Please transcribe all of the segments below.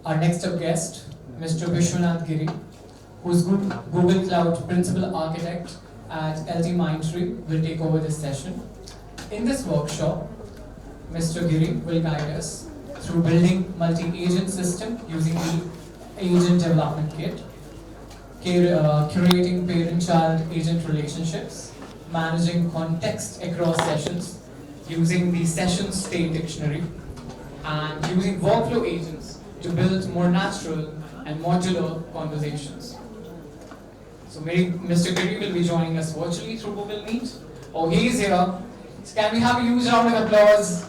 Our next up guest, Mr. Biswanath Giri, who is Google Cloud Principal Architect at Ltimidtree, will take over this session. In this workshop, Mr. Giri will guide us through building multi-agent system using the Agent Development Kit, curating parent-child agent relationships, managing context across sessions using the session state dictionary, and using workflow agents to build more natural and modular conversations. So Mr. Giri will be joining us virtually through Google Meet. Oh, he's here. So can we have a huge round of applause?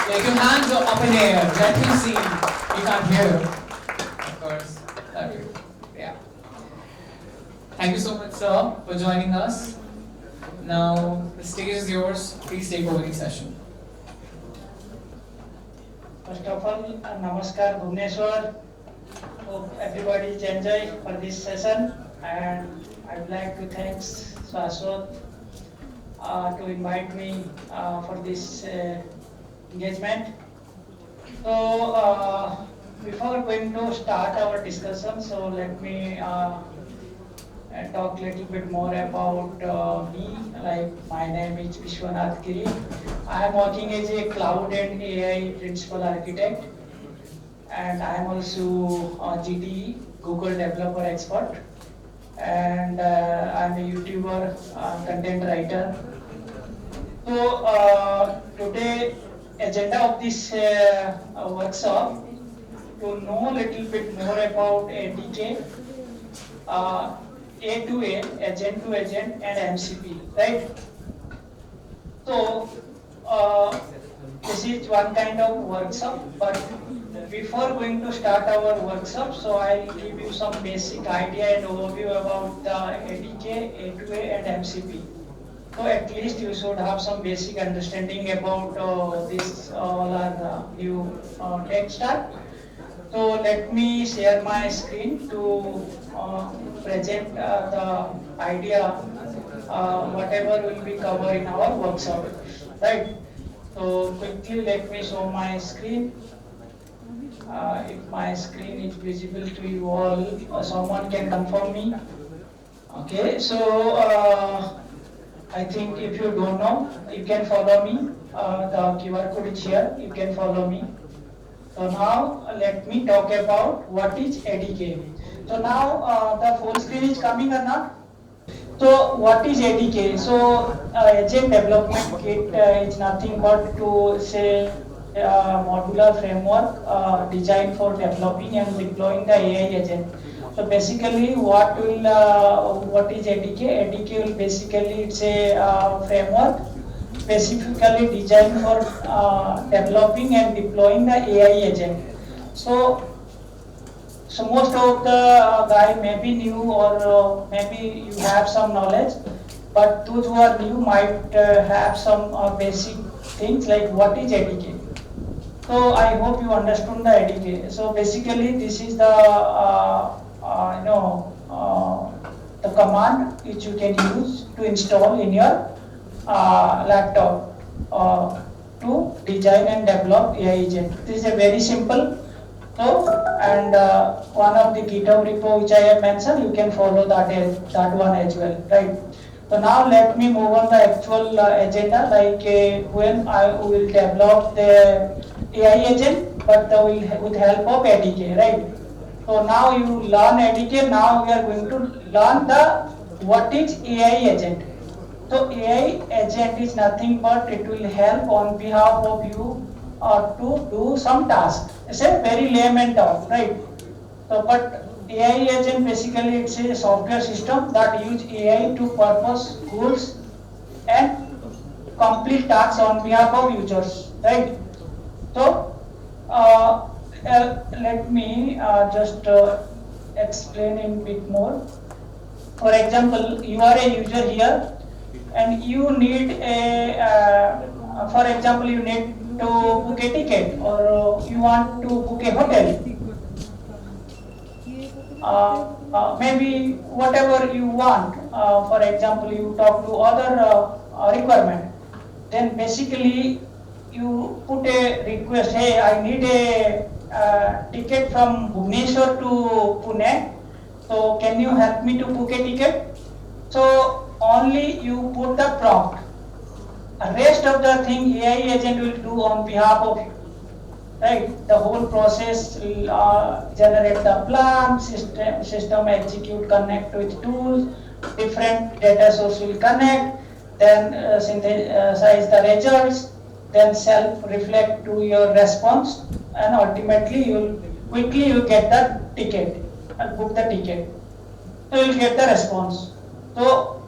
Like your hands are up in air. Let him see. You can't hear. Of course. Love you. Yeah. Thank you so much, sir, for joining us. Now, the stage is yours. Please take over the session. First of all, Namaskar Bhubaneswar. Hope everybody is enjoying for this session, and I would like to thank Swaswat to invite me for this engagement. So before going to start our discussion, so let me talk a little bit more about me. Like, my name is Biswanath Giri. I am working as a cloud and AI principal architect, and I am also a GDE, Google Developer Expert, and I am a YouTuber, content writer. So today, agenda of this workshop, to know a little bit more about ADK, A2A, Agent2Agent, and MCP, right? So this is one kind of workshop, but before going to start our workshop, so I'll give you some basic idea and overview about the ADK, A2A, and MCP. So at least you should have some basic understanding about this all are new tech stack. So let me share my screen to present the idea, whatever will be covered in our workshop, right? So quickly let me show my screen. If my screen is visible to you all, someone can confirm me. Okay, so I think if you don't know, you can follow me. The QR code is here, you can follow me. So now let me talk about what is ADK. So now the full screen is coming or not? So what is ADK? So Agent Development Kit is nothing but to say modular framework designed for developing and deploying the AI agent. So basically, what is ADK? ADK will basically, it's a framework specifically designed for developing and deploying the AI agent. So most of the guy may be new, or maybe you have some knowledge, but those who are new might have some basic things like what is ADK. So I hope you understood the ADK. So basically, this is the the command which you can use to install in your laptop to design and develop AI agent. This is a very simple. So, and one of the GitHub repo which I have mentioned, you can follow that one as well, right? So now let me move on the actual agenda, like when I will develop the AI agent, but with help of ADK, right? So now you learn ADK, now we are going to learn what is AI agent. So AI agent is nothing but it will help on behalf of you to do some task. It's a very layman term, right? So, but AI agent basically it's a software system that use AI to purpose goals and complete tasks on behalf of users, right? So let me just explain in a bit more. For example, you are a user here, and you need for example, you need to book a ticket, or you want to book a hotel. Maybe whatever you want. For example, you talk to other requirement. Then basically you put a request, hey, I need a ticket from Bhubaneswar to Pune. So can you help me to book a ticket? So only you put the prompt. The rest of the thing AI agent will do on behalf of you. Right, the whole process will generate the plan, system execute, connect with tools, different data source will connect, then synthesize the results, then self-reflect to your response, and ultimately you get the ticket and book the ticket. So you will get the response. So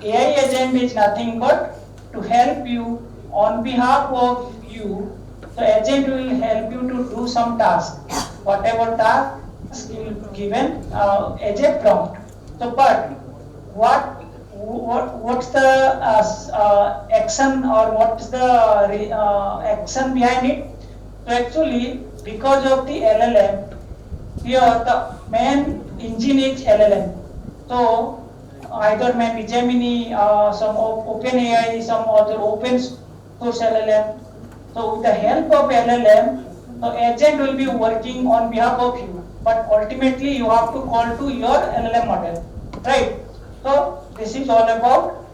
AI agent is nothing but to help you on behalf of you. So agent will help you to do some task. Whatever task you will given as a prompt. So but what's the action or what's the action behind it? So actually because of the LLM, here the main engine is LLM. So either maybe Gemini, some OpenAI, some other open source LLM. So with the help of LLM, the agent will be working on behalf of you, but ultimately you have to call to your LLM model, right? So this is all about,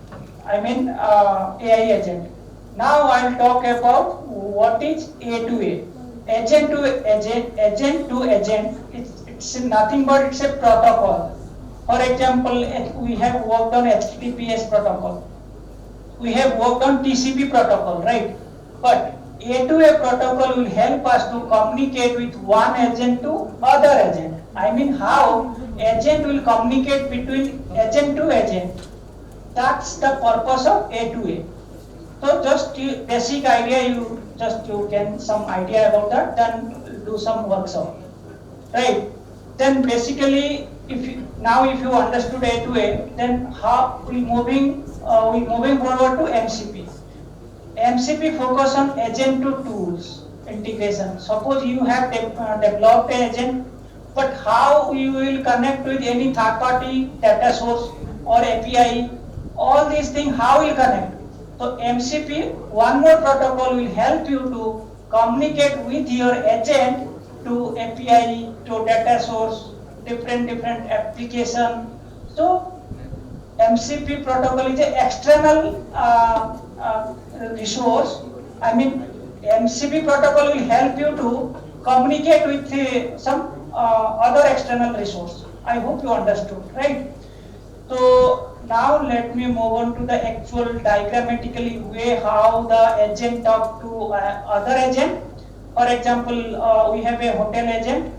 AI agent. Now I'll talk about what is A2A. Agent to agent, it's nothing but it's a protocol. For example, we have worked on HTTPS protocol. We have worked on TCP protocol, right? But A2A protocol will help us to communicate with one agent to other agent. I mean how agent will communicate between agent to agent. That's the purpose of A2A. So just basic idea, you can some idea about that, then do some workshop, right? Then basically, if you understood A2A, then how we moving forward to MCP. MCP focus on agent to tools integration. Suppose you have developed an agent, but how you will connect with any third party data source or API, all these things, how you connect? So MCP, one more protocol will help you to communicate with your agent to API, to data source, different application. So MCP protocol is an external resource. MCP protocol will help you to communicate with some other external resource. I hope you understood, right? So now let me move on to the actual diagrammatically way how the agent talk to other agent. For example, we have a hotel agent,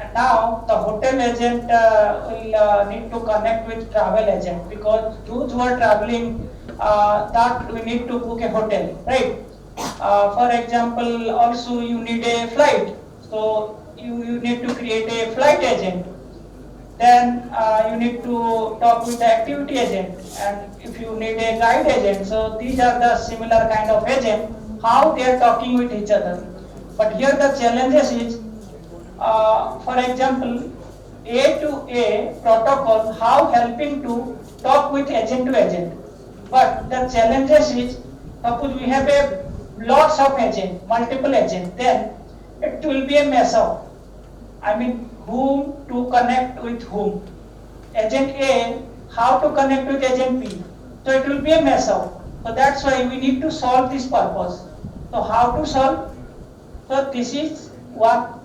and now the hotel agent will need to connect with travel agent, because those who are traveling, that we need to book a hotel, right? For example, also you need a flight, so you need to create a flight agent. Then you need to talk with the activity agent, and if you need a guide agent, so these are the similar kind of agent, how they are talking with each other. But here the challenges is, for example, A to A protocol, how helping to talk with agent to agent. But the challenges is, suppose we have a lots of agent, multiple agent, then it will be a mess up. Whom to connect with whom. Agent A, how to connect with agent B. So it will be a mess up. So that's why we need to solve this purpose. So how to solve? So this is one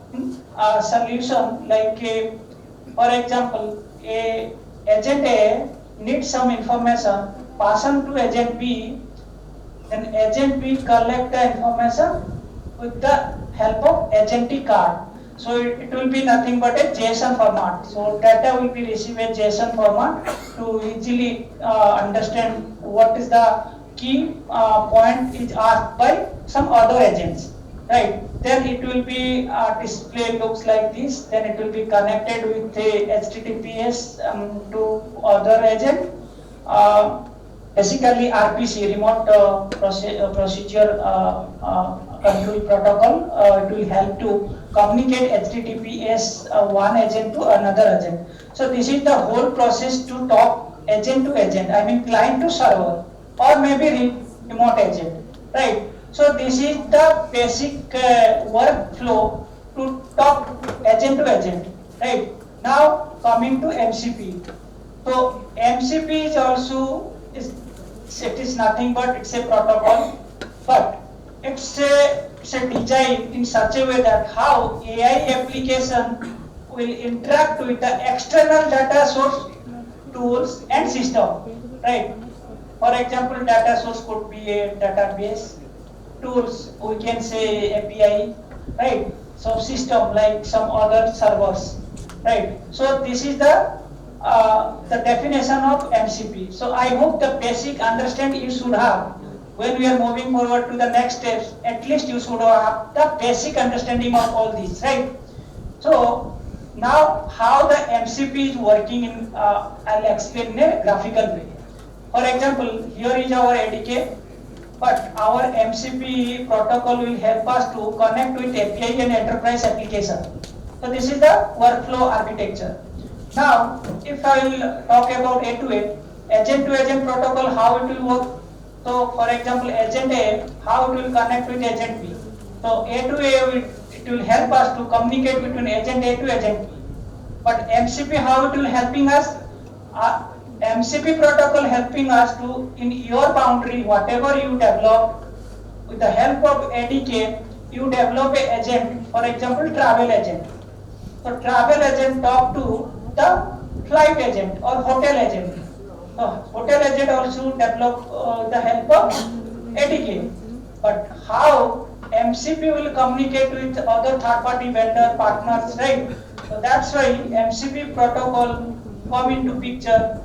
solution, like for example, agent A needs some information, pass on to agent B, then agent B collect the information with the help of agent T card. So it will be nothing but a JSON format. So data will be received in JSON format to easily understand what is the key point is asked by some other agents, right? Then it will be display looks like this. Then it will be connected with the HTTPS to other agent. Basically RPC, remote procedure control protocol. It will help to communicate HTTPS one agent to another agent. So this is the whole process to talk agent to agent. Client to server, or maybe remote agent, right? So this is the basic workflow to talk agent to agent, right? Now coming to MCP. So MCP is also it is nothing but it's a protocol, but it's a design in such a way that how AI application will interact with the external data source tools and system, right? For example, data source could be a database, tools we can say API, right? So system like some other servers, right? So this is the definition of MCP. So I hope the basic understanding you should have when we are moving forward to the next steps. At least you should have the basic understanding of all this, right? So now how the MCP is working in, I'll explain in a graphical way. For example, here is our ADK, but our MCP protocol will help us to connect with API and enterprise application. So this is the workflow architecture. Now, if I will talk about A2A, agent-to-agent protocol, how it will work. So, for example, agent A, how it will connect with agent B. So, A2A, it will help us to communicate between agent A to agent B. But MCP, how it will helping us? MCP protocol helping us to, in your boundary, whatever you develop, with the help of ADK, you develop an agent, for example, travel agent. So, travel agent talk to the flight agent or hotel agent. So, hotel agent also develop the help of ADK. But how MCP will communicate with other third-party vendor partners, right? So that's why MCP protocol come into picture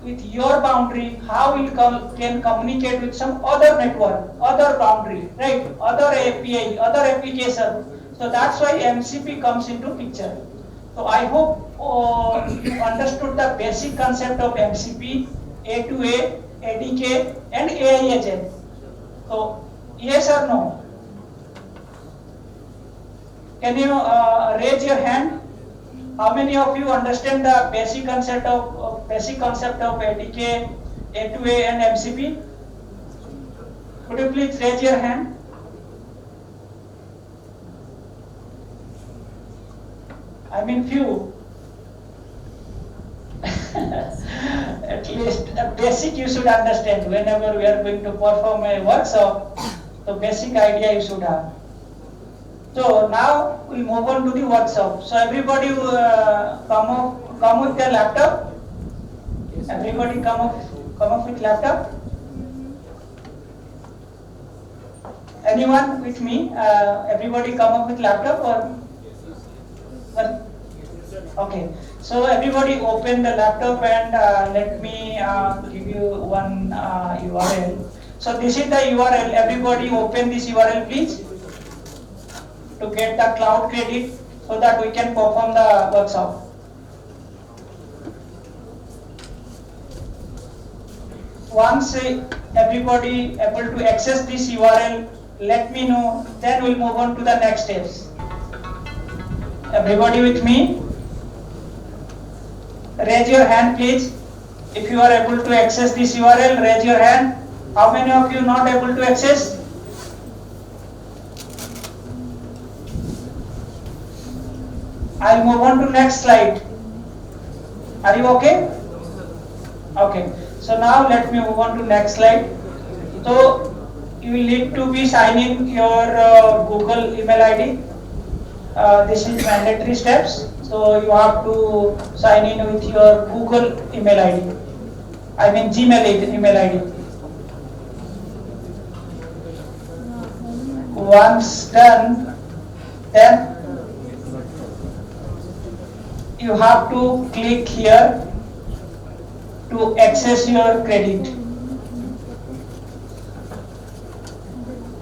with your boundary, how it can communicate with some other network, other boundary, right? Other API, other application. So that's why MCP comes into picture. So I hope you understood the basic concept of MCP, A2A, ADK, and AI agent. So yes or no? Can you raise your hand? How many of you understand the basic concept of ADK, A2A, and MCP? Could you please raise your hand? I mean few. At least a basic you should understand whenever we are going to perform a workshop. The basic idea you should have. So now we move on to the workshop. So everybody come with their laptop. Everybody come up with laptop. Anyone with me? Everybody come up with laptop or? Well, okay. So everybody open the laptop and let me give you one URL. So this is the URL. Everybody open this URL please to get the cloud credit so that we can perform the workshop. Once everybody able to access this URL, let me know. Then we'll move on to the next steps. Everybody with me? Raise your hand please. If you are able to access this URL, raise your hand. How many of you not able to access? I'll move on to next slide. Are you okay? Okay. So now let me move on to next slide. So you will need to be sign in your Google email ID. This is mandatory steps. So you have to sign in with your Google email ID. I mean Gmail email ID. Once done, then you have to click here to access your credit.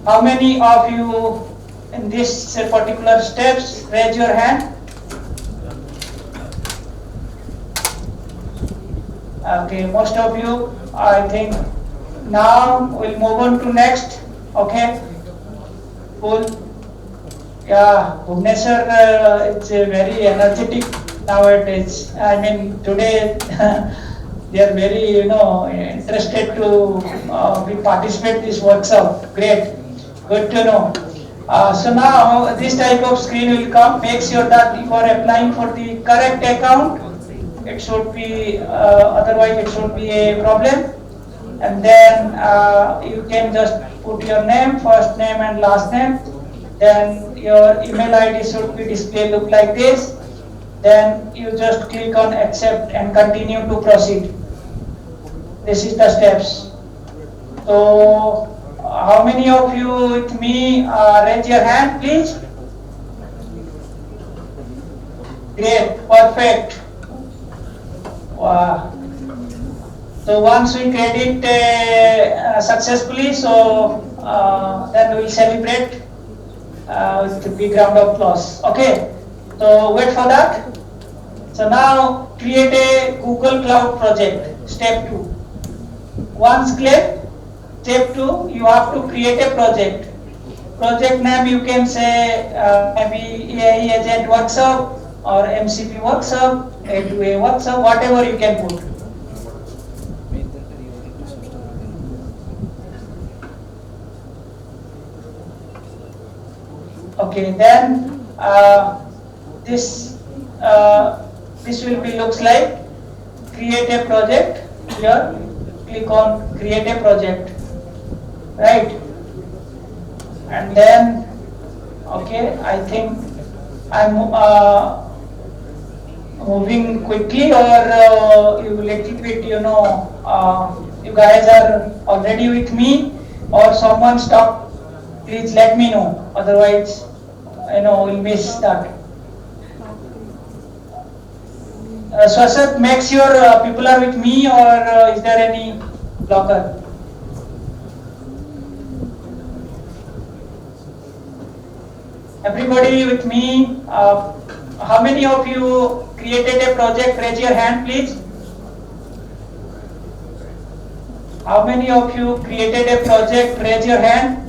How many of you in this particular steps? Raise your hand. Okay, most of you, I think. Now we'll move on to next. Okay, cool. Yeah, Bhubaneswar, it's very energetic nowadays. I mean, today they are very, interested to participate in this workshop. Great, good to know. So now this type of screen will come. Make sure that you are applying for the correct account. It should be otherwise it should be a problem. And then you can just put your name, first name and last name. Then your email ID should be displayed look like this. Then you just click on accept and continue to proceed. This is the steps. So how many of you with me raise your hand please? Great, perfect. Wow. So once we credit successfully, so then we will celebrate with a big round of applause. Okay, so wait for that. So now create a Google Cloud project, step 2. Once click, step 2, you have to create a project. Project name you can say maybe AI Agent Workshop or MCP Workshop, A2A Workshop, whatever you can put. Okay, then this will be looks like create a project. Here, click on create a project, right? And then, okay, I think I'm moving quickly, or you little bit, you guys are already with me, or someone stop. Please let me know. Otherwise, we'll miss that. Swasat, make sure people are with me, or is there any blocker? Everybody with me? How many of you created a project? Raise your hand, please. How many of you created a project? Raise your hand.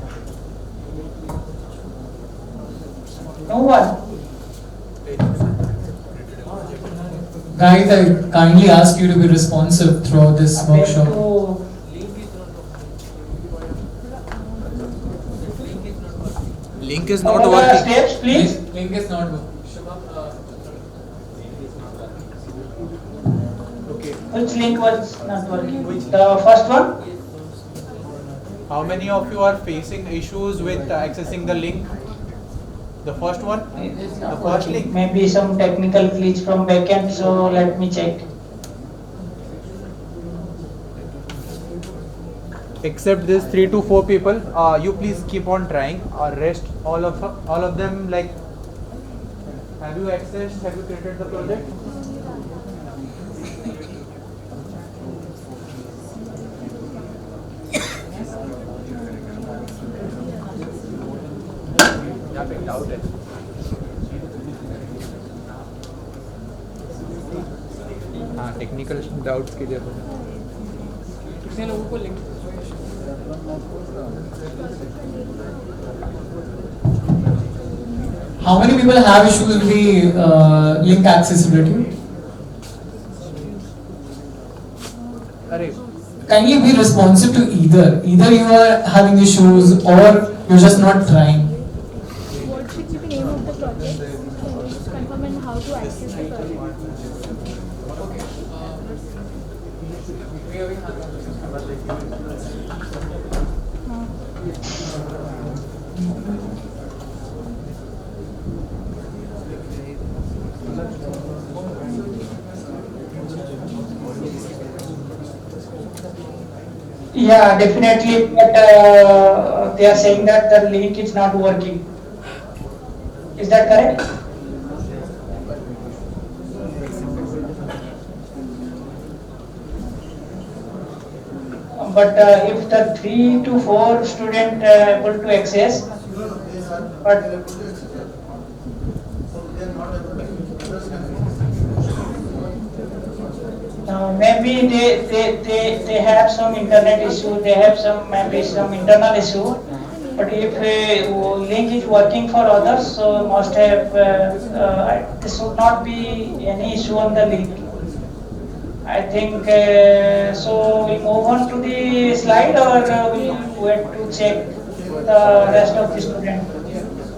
No one. Guys, I kindly ask you to be responsive throughout this workshop. Link is not working. Steps, please. Link is not working. Okay. Which link was not working? The first one? How many of you are facing issues with accessing the link? The first one? The first link? Maybe some technical glitch from backend, so let me check. Except this 3 to 4 people, you please keep on trying. Rest all of them, like, have you accessed? Have you created the project? Technical doubts के लिए कितने लोगों को link How many people have issues with the link accessibility? Kindly be responsive to either. Either you are having issues or you're just not trying. What should be the name of the project? Confirm and how to access the project. Yeah, definitely, but they are saying that the link is not working. Is that correct? But if the 3 to 4 student able to access, but maybe they have some internet issue, they have maybe some internal issue. But if a link is working for others, so must have there should not be any issue on the link. I think so. We move on to the slide, or we wait to check the rest of the students.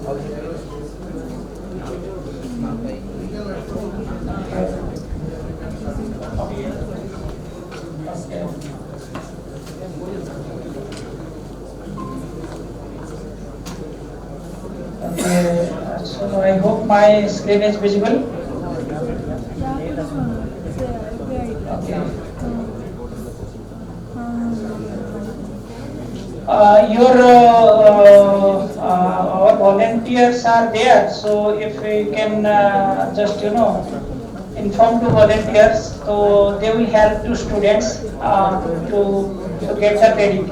Okay, so I hope my screen is visible. Yeah, it is one. It's there. Okay. Um, Our volunteers are there, so if we can just inform to volunteers, so they will help to students to get the credit.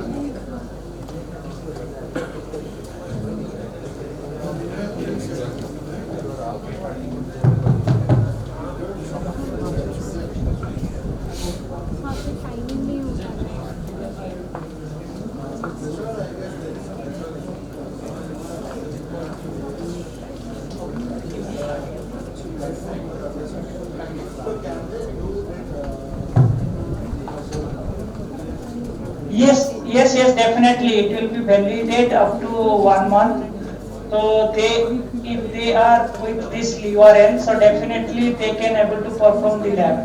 आपके timing नहीं होता Yes, definitely. It will be validated up to 1 month. So if they are with this URL, so definitely they can able to perform the lab.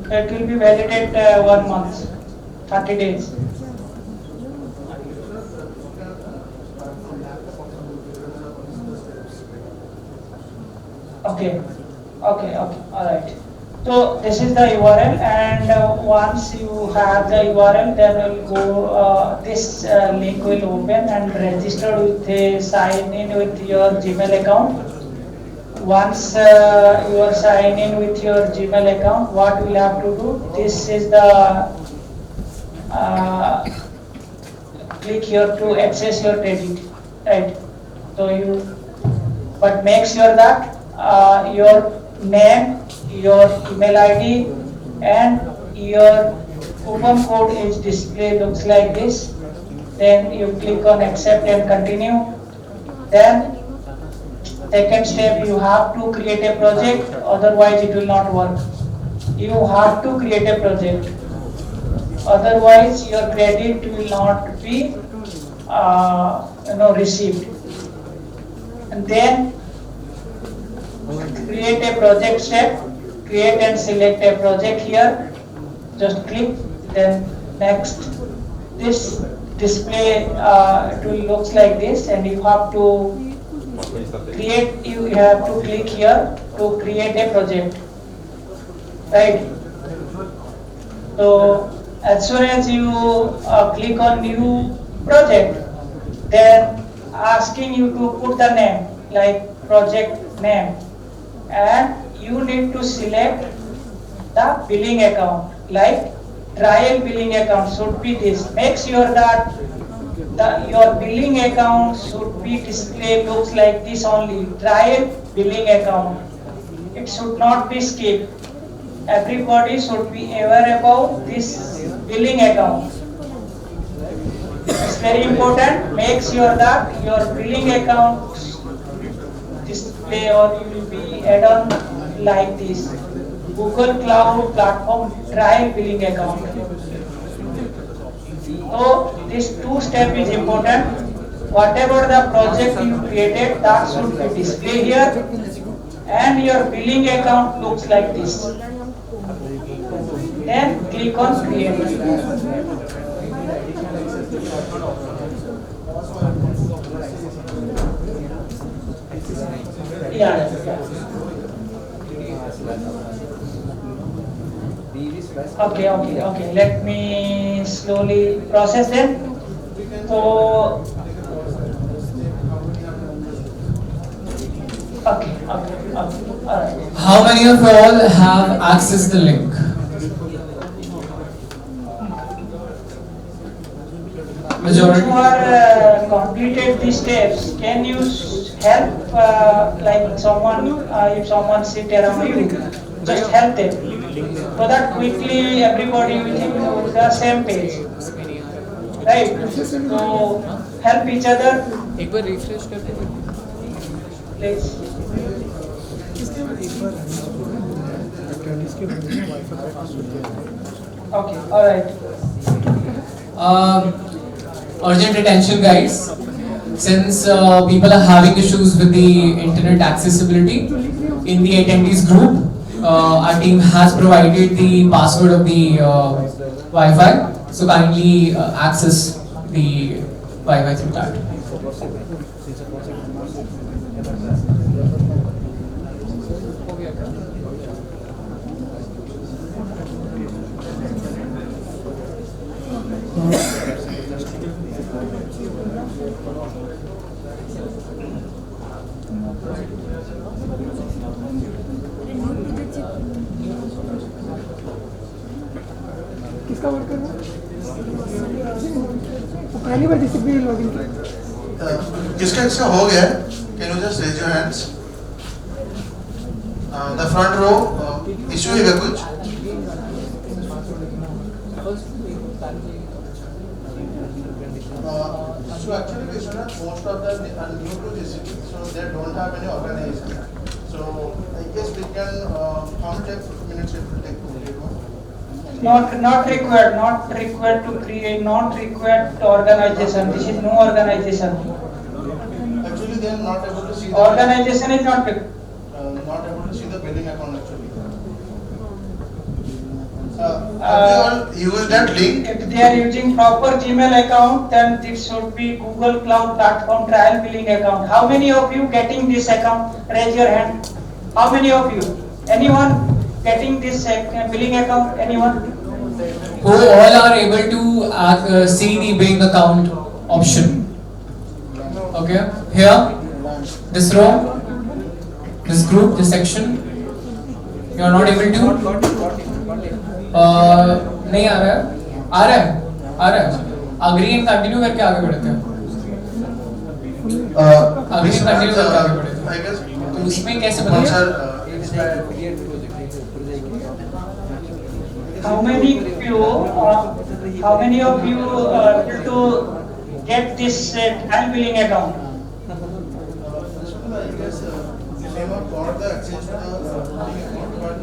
So it will be validated 1 month, 30 days. Okay, all right. So this is the URL, and once you have the URL, then you'll go. This link will open and register with sign in with your Gmail account. Once you are sign in with your Gmail account, what we'll have to do? This is the click here to access your credit, right? So but make sure that your name, your email ID, and your coupon code is display looks like this. Then you click on accept and continue. Then second step, you have to create a project, otherwise it will not work. You have to create a project, otherwise your credit will not be received. And then create a project step, create and select a project here, just click, then next. This display it will looks like this, and you have to click here to create a project, right? So as soon as you click on new project, then asking you to put the name like project name, and you need to select the billing account, like trial billing account should be this. Make sure that your billing account should be displayed looks like this only, trial billing account. It should not be skipped. Everybody should be aware about this billing account. It's very important. Make sure that your billing account display, or you will be add on like this, Google Cloud Platform trial billing account. So this two step is important. Whatever the project you created, that should be displayed here, and your billing account looks like this. Then click on create. Yeah. Okay. Let me slowly process them. So, okay. All right. How many of you all have accessed the link? Majority. Who are completed these steps, can you help like someone, if someone sit around you, just help them, so that quickly everybody will be on the same page, right? So help each other, एक बार refresh करके please. Okay, all right. Urgent attention, guys. Since people are having issues with the internet accessibility, in the attendees group, our team has provided the password of the Wi-Fi. So kindly access the Wi-Fi through that. किसका work कर रहा है? पहली बार discipline login किया। किसका किसका हो गया? Can you just raise your hands? The front row issue है क्या कुछ? So actually, Biswanath, most of them are new to GCP, so they don't have any organization. So I guess we can. How many minutes it will take to complete one? Not required to create, not required organization. This is no organization. Actually, they are not able to see. The Organization is not required. not able to see the billing account actually. Have you all used that link? If they are using proper Gmail account, then this should be Google Cloud Platform trial billing account. How many of you getting this account? Raise your hand. How many of you? Anyone getting this billing account? Anyone? Who all are able to see the billing account option? Okay, here, this row, this group, this section. You are not able to. नहीं आ रहा है, agree and continue करके आगे बढ़ते हैं। Agree and continue करके आगे बढ़ते हैं। I guess. तो उसमें कैसे बताएं? How many of you able to get this trial billing account? I guess they may not got the access to the billing account, but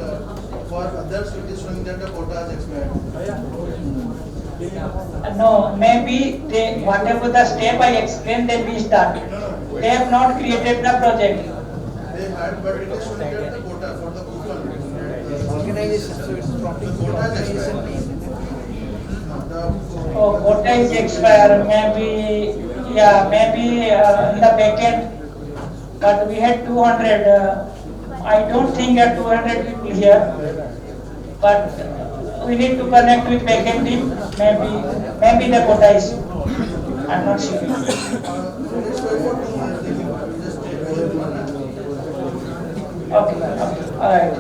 for others it is showing that the quota has expired. No, maybe they, whatever the step I explained, they missed that. They have not created the project. They had, but it is showing that the quota for the coupon. Organization, so it's properly the quota has expired. Oh, quota is expired, maybe in the backend, but we had 200. I don't think that 200 people here, but we need to connect with backend team. Maybe the quota is. I'm not sure. Okay, all right.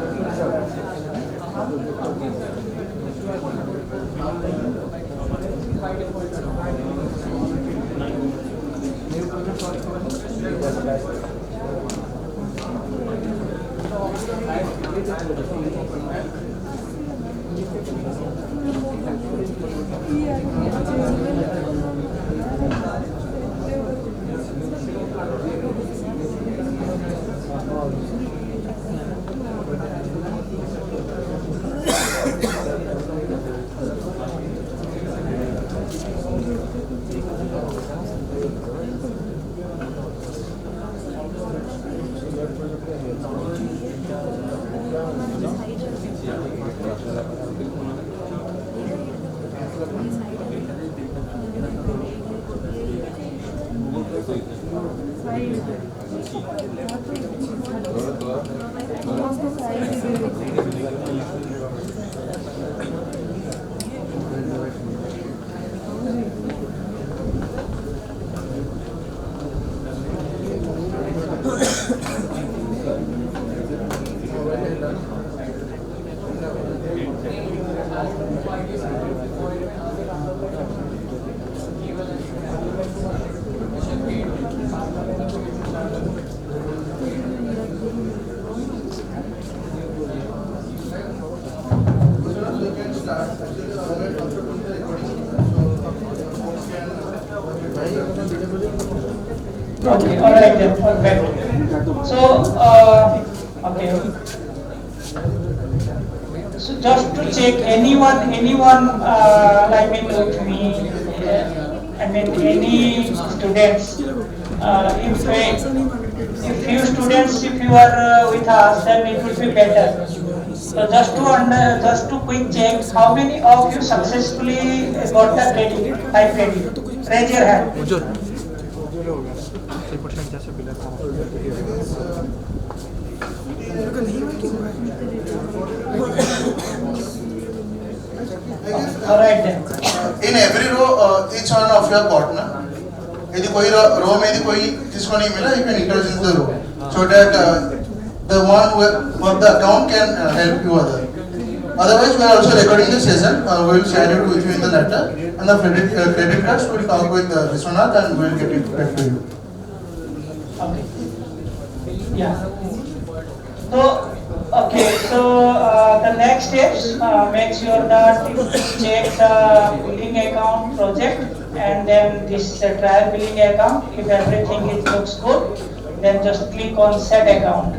Okay, all right then, perfect. So, okay. So just to check, anyone, I mean with me, I mean any students if few students, if you are with us, then it will be better. So just to quick check, how many of you successfully got the credit, 5 credit? Raise your hand. Alright then. In every row, each one of your partner. यदि कोई row में यदि कोई जिसको नहीं मिला, you can introduce the row, so that the one who of the account can help you other. Otherwise, we are also recording the session. We will share it with you in the letter, and the credit cards will talk with Biswanath, and we will get it back to you. Okay. Yeah. So, okay. So the next steps, make sure that you check the billing account project, and then this trial billing account. If everything looks good, then just click on set account.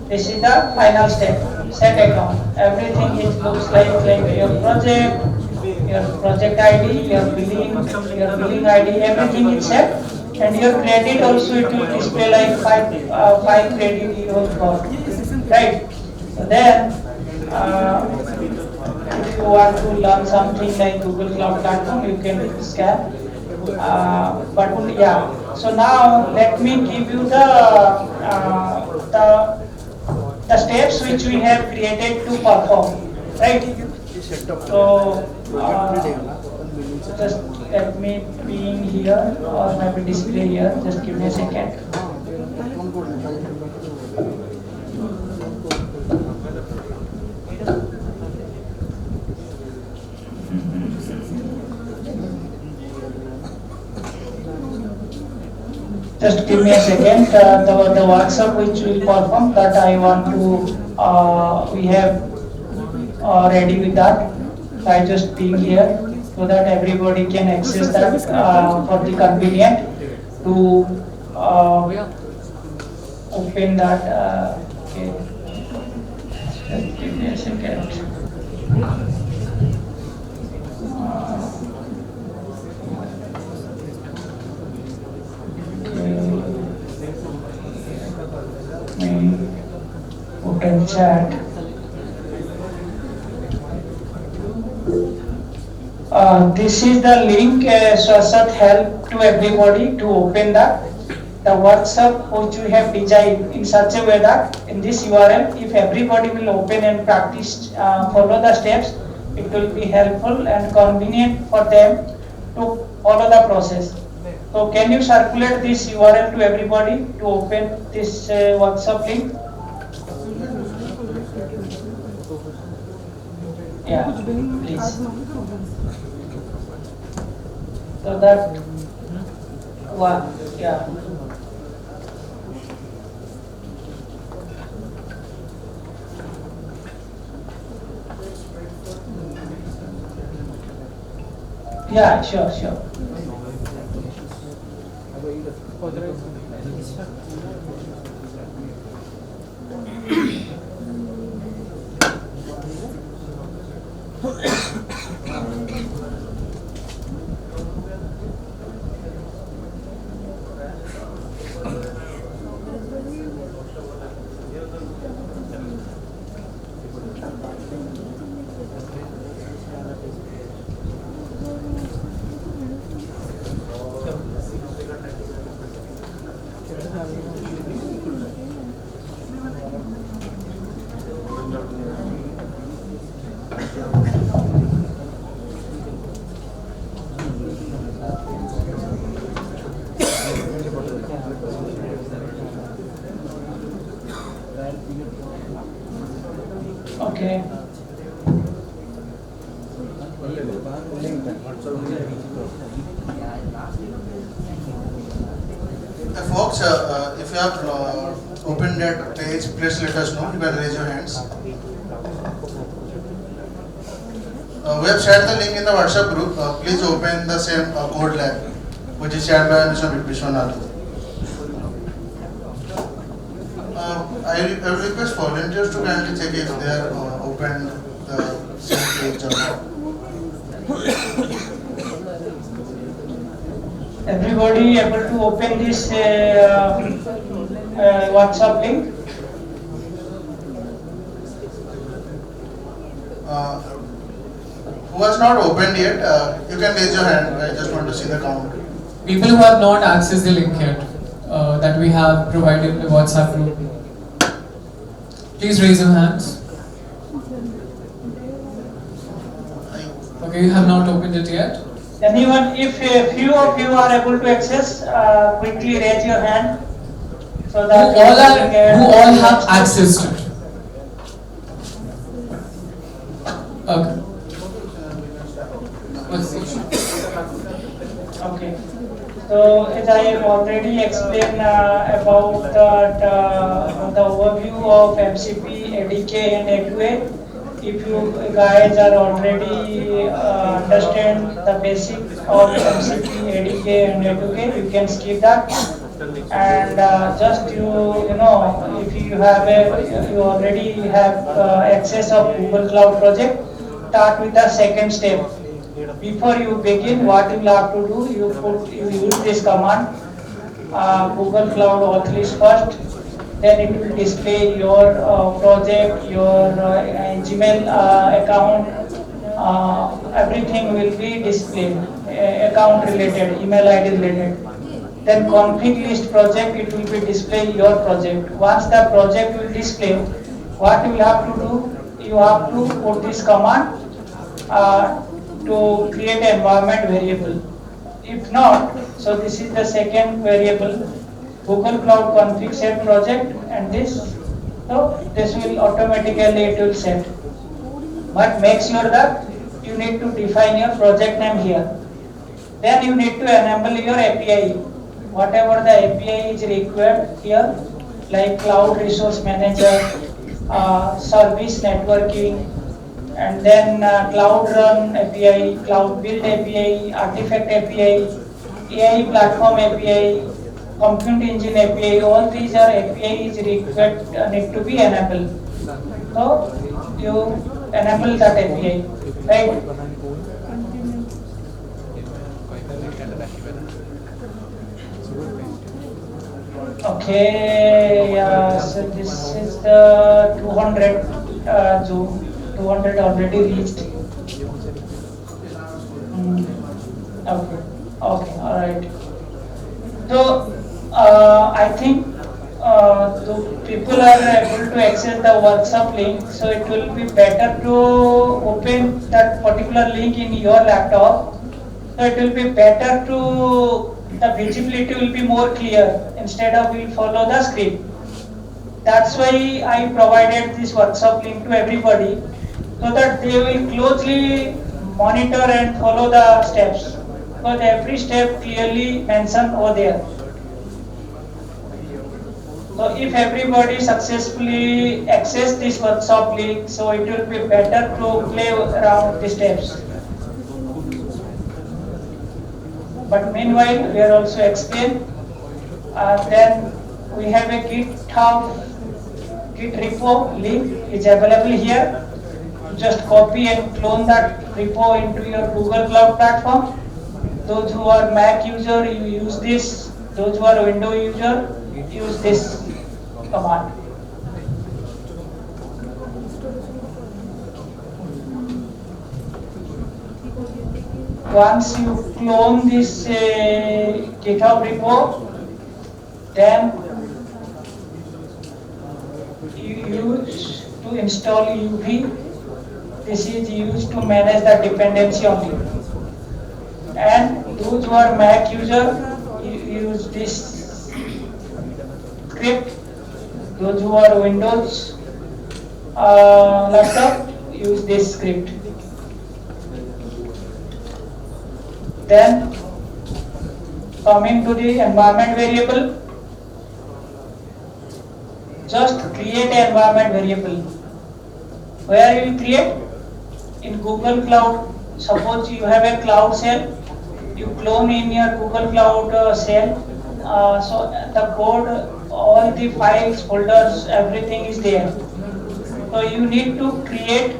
This is the final step. Set account. Everything it looks like your project ID, your billing ID, everything is set. And your credit also, it will display like 5 credit you have got, right? So then, if you want to learn something like Google Cloud Platform, you can scan. But yeah, so now let me give you the steps which we have created to perform, right? So just let me be in here or maybe display here. Just give me a second. Just give me a second. The workshop which will perform that I want to, we have ready with that. I just being here so that everybody can access that for the convenient to open that. Okay. Just give me a second. Open chat. This is the link. Swasat help to everybody to open the workshop which we have designed in such a way that in this URL, if everybody will open and practice, follow the steps, it will be helpful and convenient for them to follow the process. So can you circulate this URL to everybody to open this workshop link? Yeah, please. So that one, yeah. Yeah, sure. Okay. Folks, if you have opened that page, please let us know. You can raise your hands. We have shared the link in the WhatsApp group. Please open the same code lab, which is shared by Mr. Biswanath. I request volunteers to kindly check if they are opened the same page or not. Everybody able to open this WhatsApp link? Who has not opened yet, you can raise your hand. I just want to see the count. People who have not accessed the link yet that we have provided in the WhatsApp group, please raise your hands. Okay, you have not opened it yet. Anyone, if a few of you are able to access, quickly raise your hand. So Who that all have access to it? Okay. What's the issue? Okay. So as I have already explained about the overview of MCP, ADK and A2A, if you guys are already understand the basic of MCP, ADK and A2A, you can skip that. And just you know, if you have you already have access of Google Cloud project, start with the second step. Before you begin, what you will have to do, you use this command, Google Cloud auth list first, then it will display your project, your Gmail account, everything will be displayed, account related, email ID related. Then config list project, it will be display your project. Once the project will display, what you will have to do, you have to put this command to create an environment variable. If not, so this is the second variable, Google Cloud config set project, and this, so this will automatically it will set. But make sure that you need to define your project name here. Then you need to enable your API. Whatever the API is required here, like Cloud Resource Manager, Service Networking, and then Cloud Run API, Cloud Build API, Artifact API, AI Platform API, Compute Engine API, all these are APIs required, need to be enabled. So you enable that API, right? Okay, so this is the 200 Zoom. 200 already reached. Okay, okay, all right. So I think the people are able to access the WhatsApp link. So it will be better to open that particular link in your laptop. So it will be better to, the visibility will be more clear instead of we'll follow the script. That's why I provided this WhatsApp link to everybody, so that they will closely monitor and follow the steps, because every step clearly mentioned over there. So if everybody successfully access this WhatsApp link, so it will be better to play around the steps. But meanwhile, we are also explain. Then we have a Git repo link is available here. Just copy and clone that repo into your Google Cloud platform. Those who are Mac user, you use this. Those who are Windows user, use this command. Once you clone this GitHub repo, then you use to install UV. This is used to manage the dependency only. And those who are Mac user, you use this script. Those who are Windows laptop, use this script. Then coming to the environment variable, just create an environment variable. Where you will create? In Google Cloud. Suppose you have a cloud shell, you clone in your Google Cloud shell. So the code, all the files, folders, everything is there. So you need to create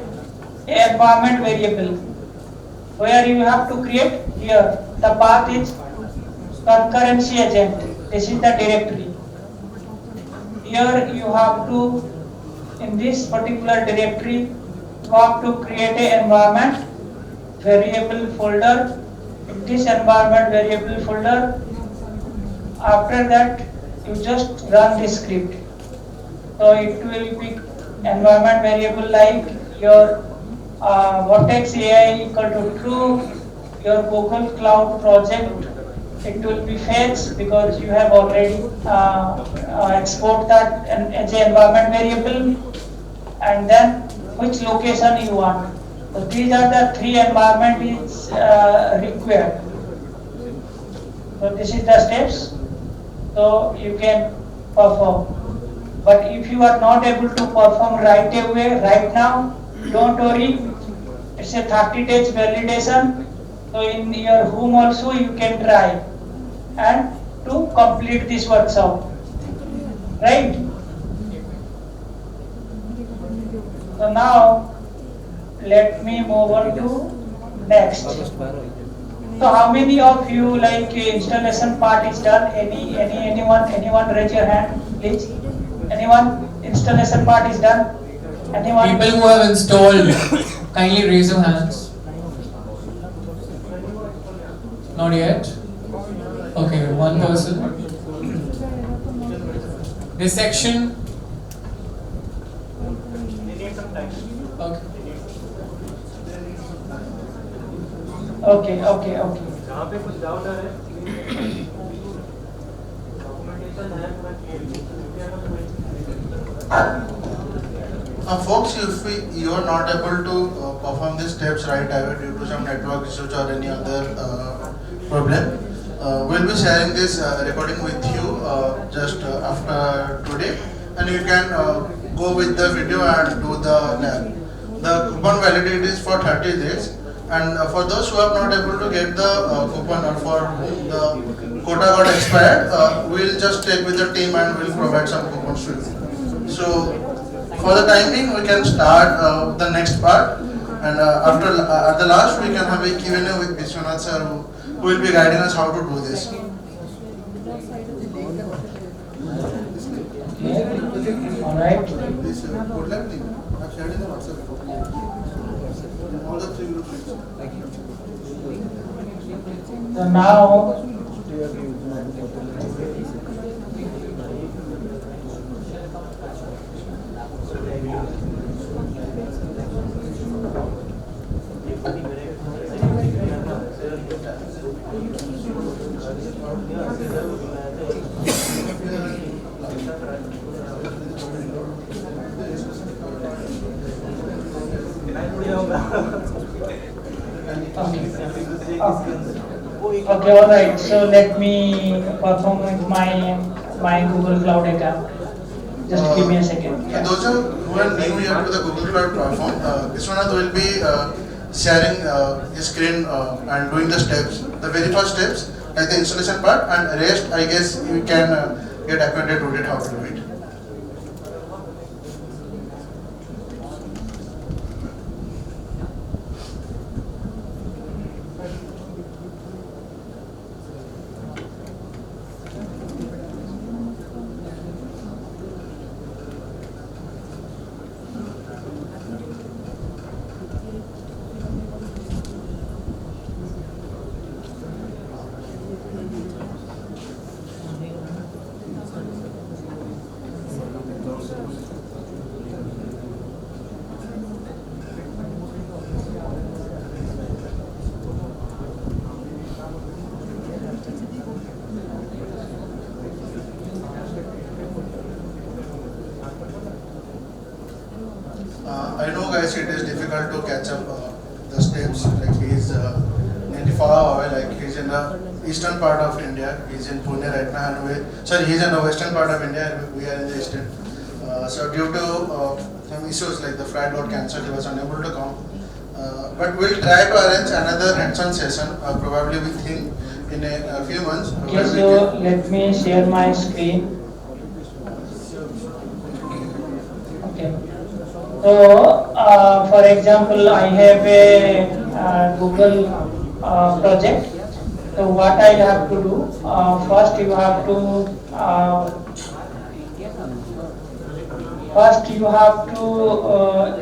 an environment variable. Where you have to create? Here. The path is concurrency agent. This is the directory. Here you have to, in this particular directory, you have to create an environment variable folder. In this environment variable folder, after that you just run this script. So it will be environment variable like your Vortex AI equal to true, your Google Cloud project, it will be fetched because you have already export that as an environment variable, and then which location you want. So these are the three environments required. So this is the steps. So you can perform. But if you are not able to perform right away, right now, don't worry. It's a 30 days validation. So in your home also you can try and to complete this workshop. Right? So now let me move on to next. So how many of you like installation part is done? Anyone raise your hand, please. Anyone installation part is done? Anyone? People who have installed, kindly raise your hands. Not yet? Okay, one person. This section. Okay. Okay. जहाँ पे कुछ doubt आ रहा है documentation है Folks, if you are not able to perform these steps right away due to some network issues or any other problem, we'll be sharing this recording with you just after today, and you can go with the video and do the lab. The coupon validity is for 30 days, and for those who are not able to get the coupon or for whom the quota got expired, we'll just check with the team and we'll provide some coupons to you. So for the time being, we can start the next part, and after at the last we can have a Q&A with Biswanath sir, who will be guiding us how to do this. All right. This good luck link I've shared in the WhatsApp group. All the 3 groups. So now okay, all right. So let me perform with my Google Cloud account. Just give me a second. Yeah. Those who are new here to the Google Cloud platform, Biswanath will be sharing his screen and doing the steps, the very first steps, like the installation part, and rest I guess you can get acquainted with it how to do it. I know guys it is difficult to catch up the steps, like he's nearly far away, like he's in the eastern part of India, he's in Pune right now, and he's in the western part of India and we are in the eastern. So due to some issues like the flight got cancelled, he was unable to come. But we'll try to arrange another hands-on session, probably with him in a few months. Okay, so let me share my screen. Okay. So, for example, I have a Google project. So what I have to do, first you have to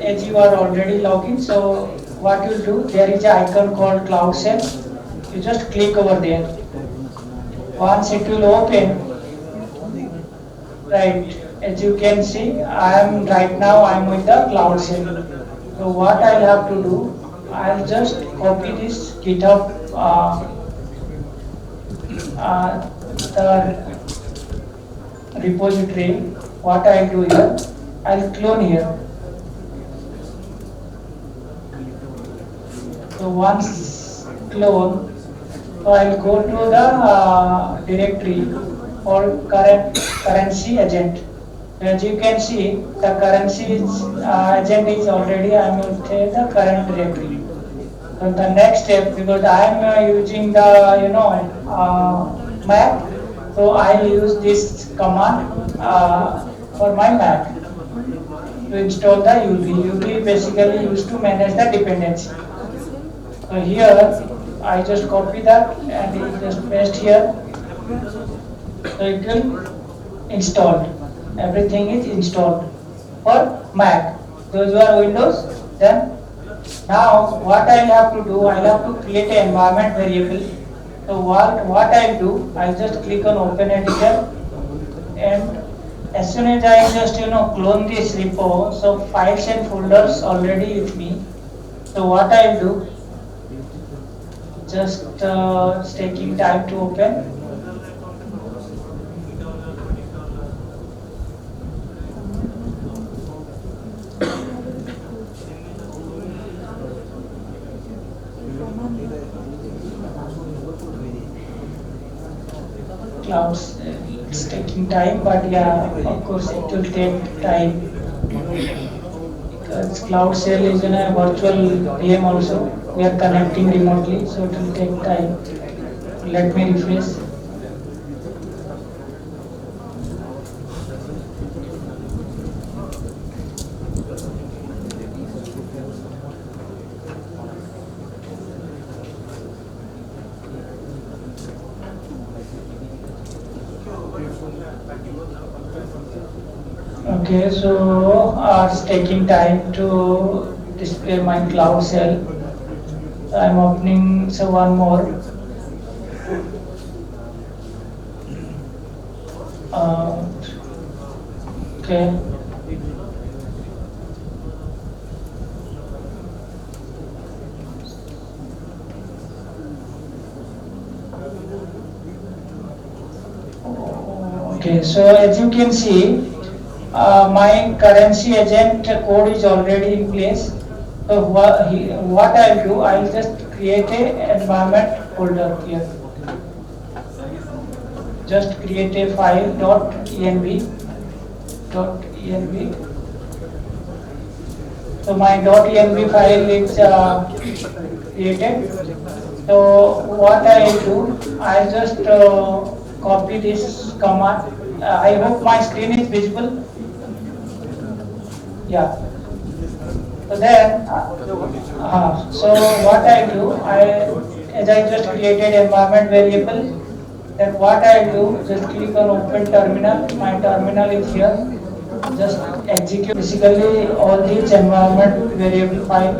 as you are already logged in, so what you do, there is an icon called Cloud Shell. You just click over there. Once it will open, right, as you can see, I am with the Cloud Shell. So what I'll have to do, I'll just copy this GitHub, the repository. What I'll do here, I'll clone here. So once clone, so I'll go to the directory called currency agent. As you can see, the currency agent is already, I am in the current directory. So the next step, because I am using the Mac, so I'll use this command for my Mac to install the UB. UB basically used to manage the dependency. So here I just copy that and it just paste here. So it will install. Everything is installed for Mac. Those who are Windows, then now what I have to do, I have to create an environment variable. So what I do, I just click on Open Editor, and as soon as I just clone this repo, so files and folders already with me. So what I do, just taking time to open. Clouds, it's taking time, but yeah, of course it will take time because Cloud Shell is in a virtual VM also. We are connecting remotely, so it will take time. Let me refresh. Okay, so it's taking time to display my Cloud Shell. I'm opening one more. Okay. Okay, so as you can see, my currency agent code is already in place. So what I'll do, I'll just create a environment folder here. Just create a file .env. So my .env file is created. So what I'll do, I'll just copy this command. I hope my screen is visible. Yeah. So then, so what I do, as I just created environment variable, then what I do, just click on open terminal. My terminal is here. Just execute basically all these environment variable file.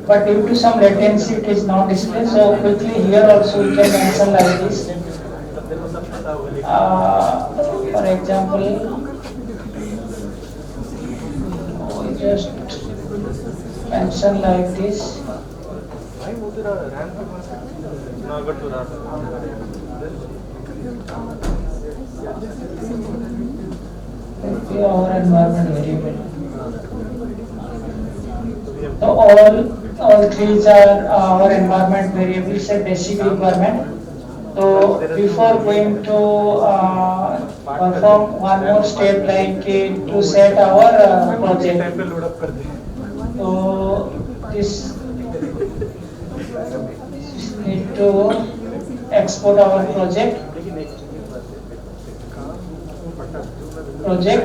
But due to some latency, it is not displayed. So quickly here also we can mention like this. For example, just mention like this. Okay, our environment variable. So all three are our environment variables, a basic requirement. So before going to perform one more step, like to set our project. So this need to export our project.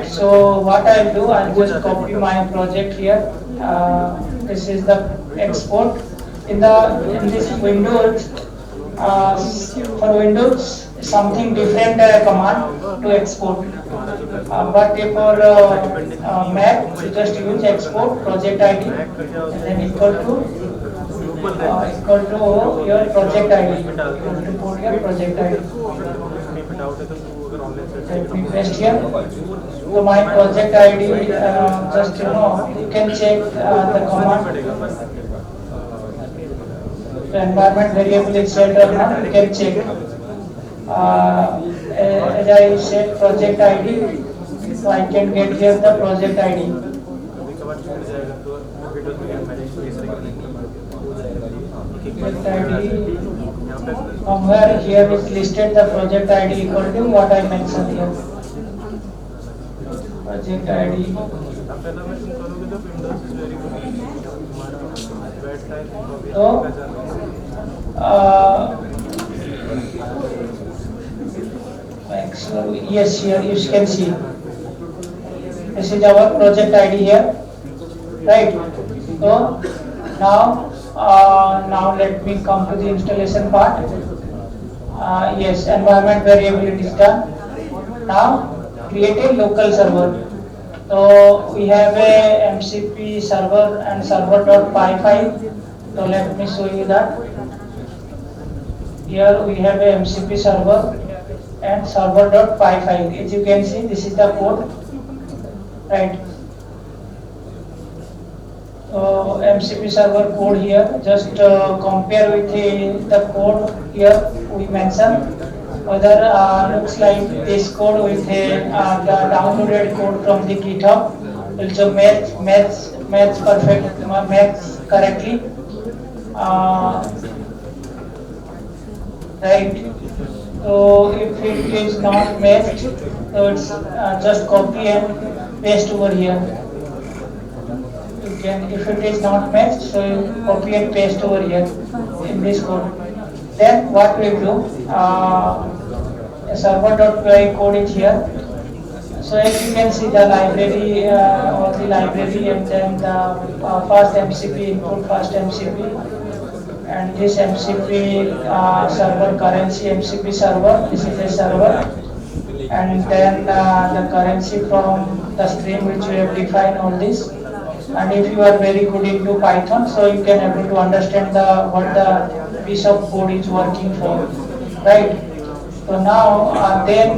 So what I'll do, I'll just copy my project here. This is the export, in this Windows, for Windows something different command to export. But for Mac, you just use export project ID and then equal to your project ID. You have to put your project ID. Let me paste here. So my project ID, just you can check the command. The environment variable is set or not, you can check. As I said project ID, so I can get here the project ID. Project ID, somewhere here is listed the project ID equal to what I mentioned here. Project ID. So, yes, here you can see. This is our project ID here, right? So now let me come to the installation part. Yes, environment variable it is done. Now create a local server. So we have a MCP server and server.py file. So let me show you that. Here we have a MCP server and server.py file. As you can see, this is the code, right? MCP server code here. Just compare with the code here we mentioned. Whether looks like this code with the downloaded code from the GitHub also match perfect, match correctly. Right. So if it is not matched, so it's just copy and paste over here. You can, if it is not matched, so you copy and paste over here in this code. Then what we do? A server.py code is here. So as you can see the library, or the library, and then the first MCP input, first MCP. And this MCP server currency MCP server, this is a server, and then the currency from the stream which we have defined all this. And if you are very good into Python, so you can able to understand what the piece of code is working for, right? So now then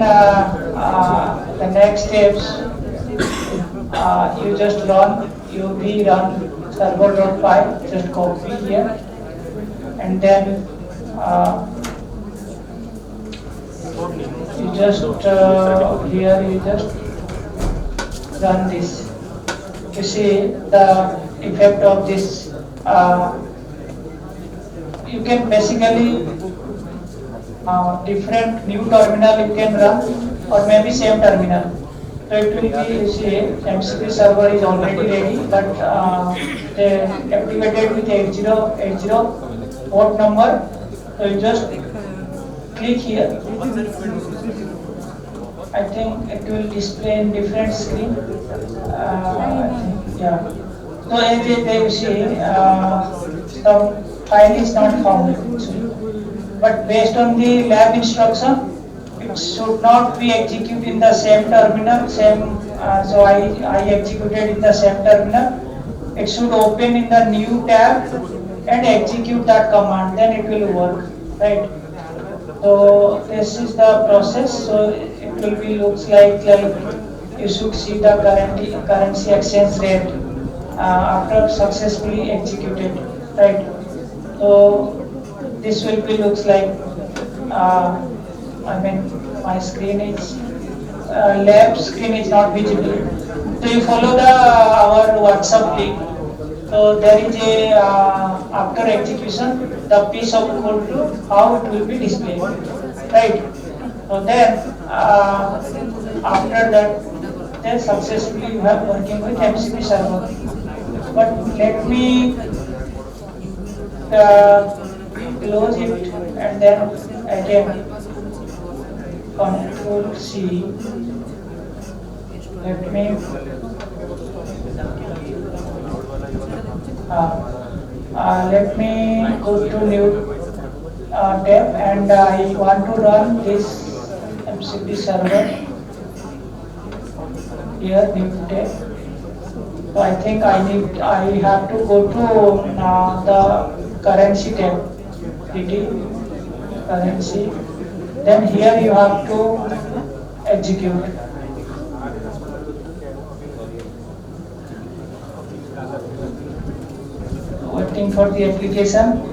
the next steps, you just run server.py, just copy here. And then you just here you just run this. You see the effect of this. You can basically different new terminal you can run, or maybe same terminal. So it will be, you see, MCP server is already ready, but activated with 8080 port number. So you just click here. I think it will display in different screen. Yeah. So as you see, some file is not found. But based on the lab instruction, it should not be executed in the same terminal. So I executed in the same terminal. It should open in the new tab and execute that command, then it will work, right? So this is the process. So it will be looks like you should see the currency exchange rate after successfully executed, right? So this will be looks like I mean my screen is lab screen is not visible. So you follow our WhatsApp link. So there is a after execution the piece of code how it will be displayed, right? So then after that, then successfully you have working with MCP server. But let me close it and then again Control C. Let me Let me go to new tab, and I want to run this MCP server here, new tab. So I think I have to go to the currency tab, DT currency. Then here you have to execute. Waiting for the application.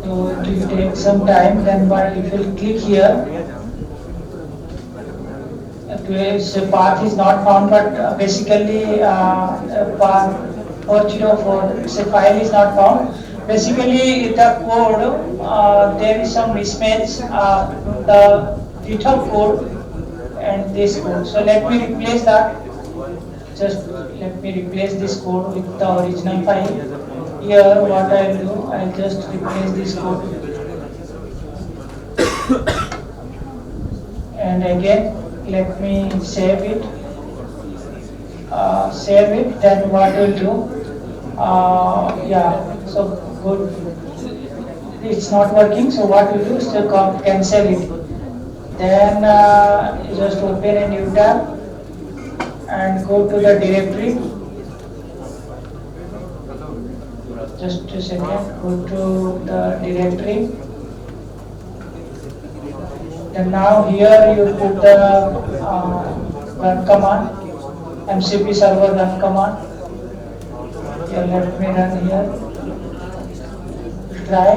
So it will take some time. Then but if you click here, the path is not found, but basically path 404, so file is not found. Basically the code, there is some mismatch, the GitHub code and this code. So let me replace that. Just let me replace this code with the original file. Here what I will do, I will just replace this code. And again, let me save it. Then what we'll do? Yeah, so good. It's not working. So what we'll do is to cancel it. Then just open a new tab and go to the directory. Just a second. Go to the directory. And now here you put the run command, MCP server run command. Here, let me run here. Try.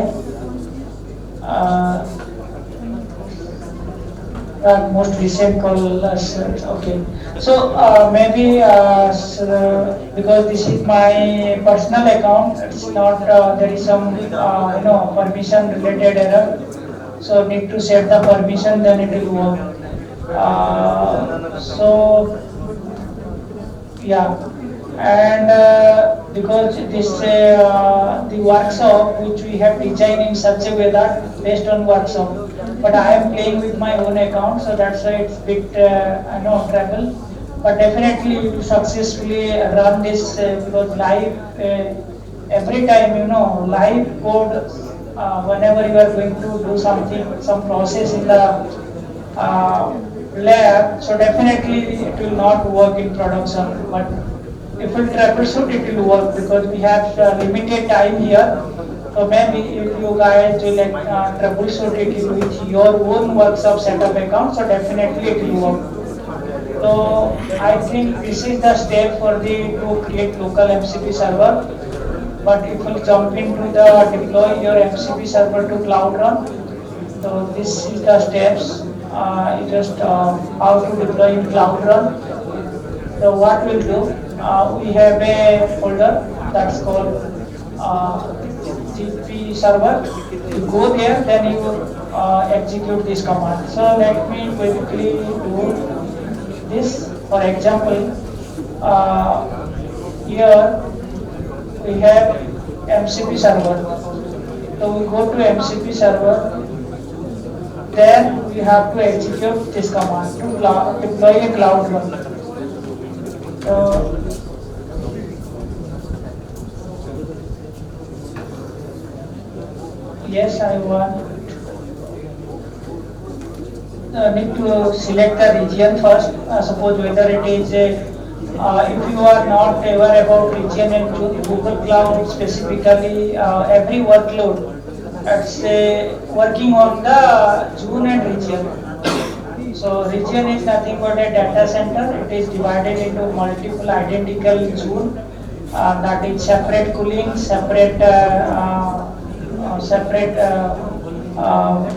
Most recent call. Okay. So maybe because this is my personal account, it's not. There is some permission related error. So need to set the permission, then it will work. So yeah, and because this the workshop which we have designed in such a way that based on workshop, but I am playing with my own account, so that's why it's bit trouble. But definitely you will successfully run this because live every time live code. Whenever you are going to do something, some process in the lab, so definitely it will not work in production. But if we troubleshoot, it will work because we have limited time here. So maybe if you guys will troubleshoot it with your own workshop setup account, so definitely it will work. So I think this is the step for to create local MCP server. But if you jump into the deploy your MCP server to Cloud Run, so this is the steps. Just how to deploy in Cloud Run. So what we'll do, we have a folder that's called GP server. You go there, then you execute this command. So let me quickly do this. For example, here we have MCP server. So we go to MCP server, then we have to execute this command to deploy a Cloud Run. So yes, I want need to select the region first. Suppose whether it is if you are not aware about region and Google Cloud specifically, every workload it's working on the zone and region. So region is nothing but a data center. It is divided into multiple identical zone that is separate cooling, separate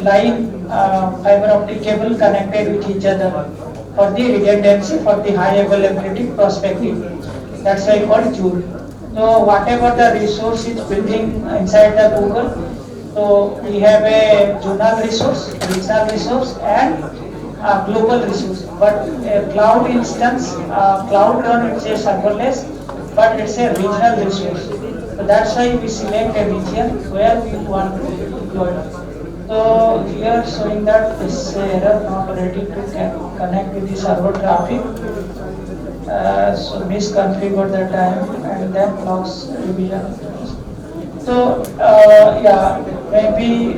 line, fiber optic cable connected with each other for the redundancy, for the high availability perspective. That's why called Joule. So whatever the resource is building inside the Google, so we have a zonal resource, regional resource, and global resource. But a cloud instance, Cloud Run, it's a serverless, but it's a regional resource. So that's why we select a region where we want to deploy. So here showing that this error not ready to connect with the server traffic. So misconfigured the time and then logs revision. So yeah, maybe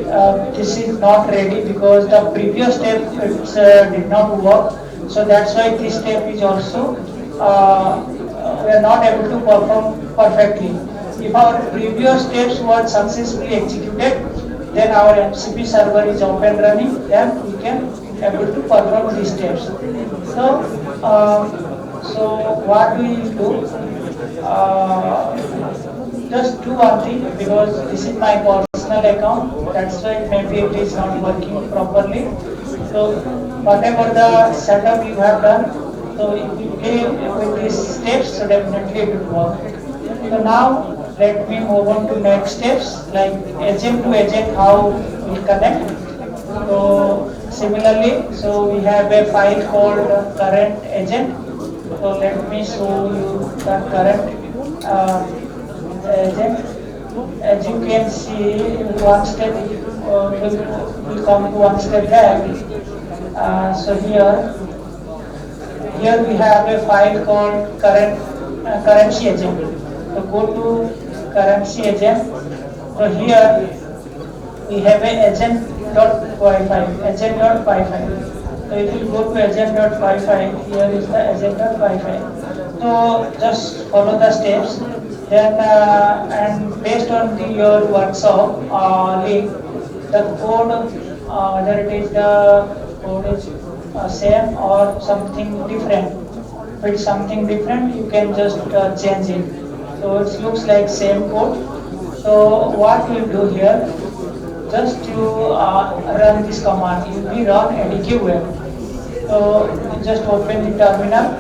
this is not ready because the previous step did not work. So that's why this step is also we are not able to perform perfectly. If our previous steps were successfully executed, then our MCP server is up and running, then we can able to perform these steps. So, so what we do? Just do one thing because this is my personal account. That's why maybe it is not working properly. So whatever the setup you have done, so if you play with these steps, so definitely it will work. So now let me move on to next steps like agent to agent, how we connect. So similarly, so we have a file called current agent. So let me show you the current agent. As you can see, one step will come to one step back. So here we have a file called currency agent. So go to currency agent. So here we have a agent.py5. So if you go to agent.py5, here is the agent.py5. So just follow the steps. Then and based on your workshop link, the code, whether it is the code is same or something different. If it's something different, you can just change it. So it looks like same code. So what we'll do here, just to run this command, run adk web. So just open the terminal.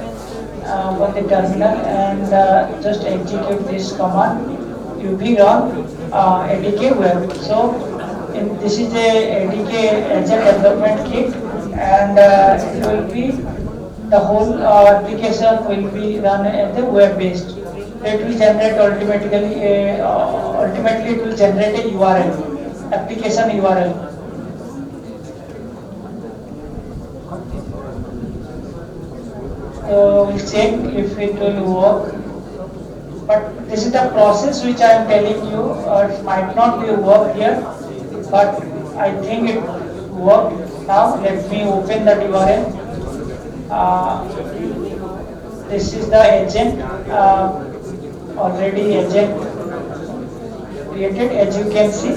On the terminal and just execute this command run adk web. So this is a adk agent development kit and it will be the whole application will be run as the web based. It will generate ultimately it will generate a URL, application URL. So we'll check if it will work. But this is the process which I am telling you. It might not be work here, but I think it worked. Now let me open the URL. This is the agent. Already agent created. As you can see,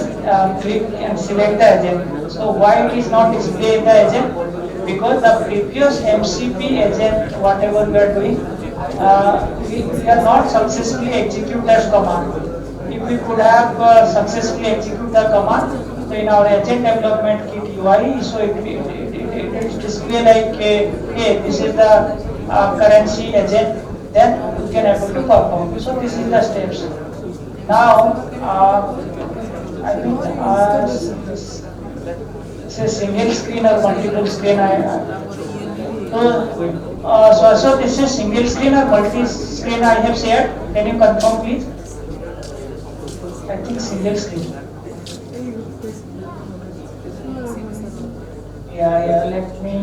click and select the agent. So why it is not displaying the agent? Because the previous MCP agent, whatever we are doing, we are not successfully execute that command. If we could have successfully execute the command, so in our agent development kit UI, so it is display like, hey, this is the currency agent, then you can able to perform. So this is the steps. Now, I think it's a single screen or multiple screen. So this is single screen or multi-screen I have shared. Can you confirm please? I think single screen. Yeah, let me.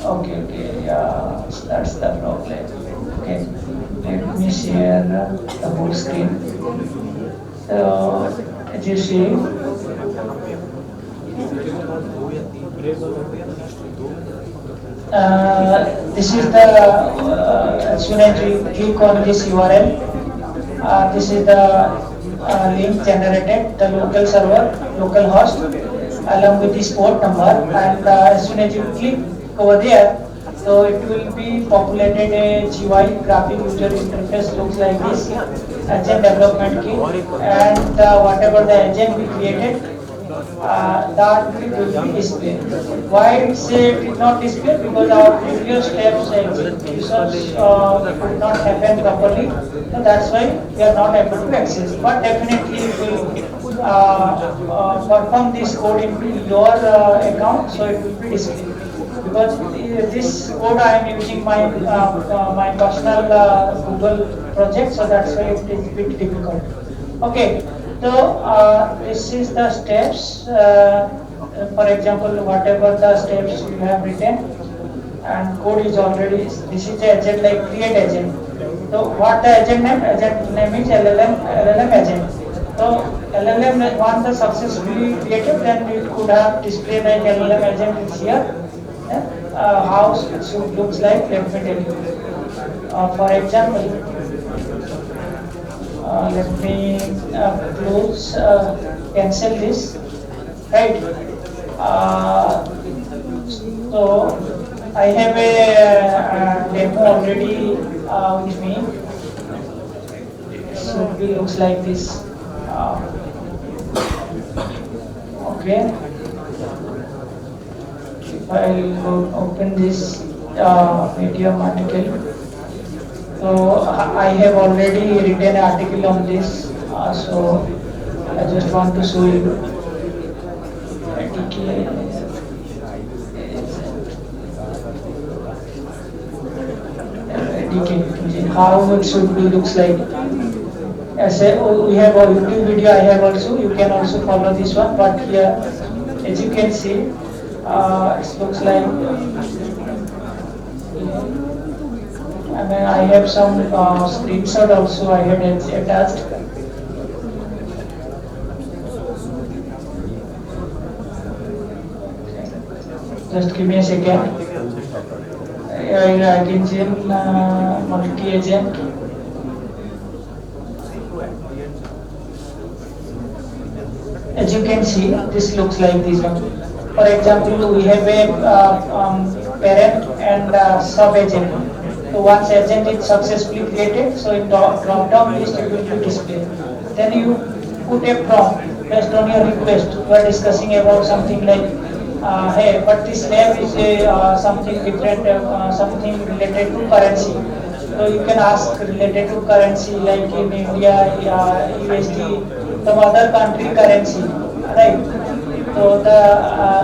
Okay, yeah, that's the problem. Okay, let me share the whole screen. So, as you see, this is the, as soon as you click on this URL, this is the link generated, the local server, local host, along with this port number, and as soon as you click over there, so it will be populated a GUI, graphic user interface, looks like this, agent development kit, and whatever the agent we created, that will be displayed. Why it did not display? Because our previous steps executions could not happen properly, so that's why we are not able to access. But definitely it will perform this code into your account, so it will be displayed. Because this code I am using my my personal Google project, so that's why it is a bit difficult. Okay, So this is the steps. For example, whatever the steps you have written, and code is already. This is the agent like create agent. So what the agent name? Agent name is LLM agent. So LLM once the successfully created, then it could have displayed like LLM agent is here. How it should looks like. Let me tell you. For example, let me close, cancel this, right? So I have a demo already with me. So it looks like this. Okay. If I go open this Medium article. So I have already written an article on this, so I just want to show you. How it should be looks like. As we have a YouTube video, I have also. You can also follow this one, but here, as you can see, it looks like. And then I have some screenshot also I had attached. Just give me a second. Agent, multi-agent. As you can see, this looks like this one. For example, we have a parent and sub-agent. So once agent is successfully created, so in drop down list it will be displayed. Then you put a prompt based on your request. You are discussing about something like, hey, but this name is something different, something related to currency. So you can ask related to currency like in India, USD, some other country currency, right? So the